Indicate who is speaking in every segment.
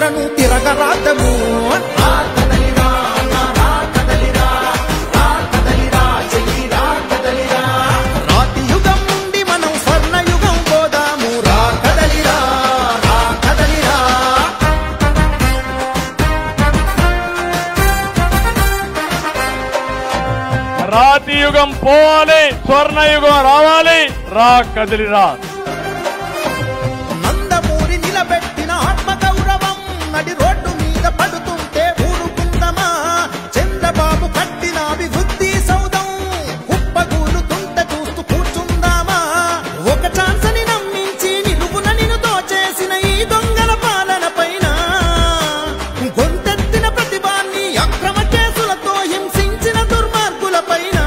Speaker 1: చరిత్రను తిరగరాదము. రాతి యుగం నుండి మనం స్వర్ణయుగం పోదాము. రా కదలిరా, రా కదలిరా.
Speaker 2: రాతి యుగం పోవాలి, స్వర్ణయుగం రావాలి. రా కదిలిరా.
Speaker 1: నందమూరి నిలబెట్టిన ఆత్మగౌరవం నడి రోడ్డు మీద పడుతుంటే ఊరుకుందమా? చంద్రబాబు కట్టిన అభివృద్ధి సౌధం కుప్పగూలుతుంటే చూస్తూ కూర్చుందామా? ఒక ఛాన్స్ అని నమ్మించి నిలువున నిన్ను దోచేసిన ఈ దొంగల పాలన పైన గొంతెత్తిన ప్రతిభాన్ని అక్రమ కేసులతో హింసించిన దుర్మార్గుల పైన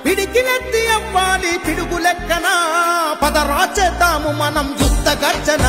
Speaker 1: పిడికిలెత్తి అవ్వాలి పిడుగు లెక్కన. పదరా చేద్దాము మనం యుద్ధ గర్జన.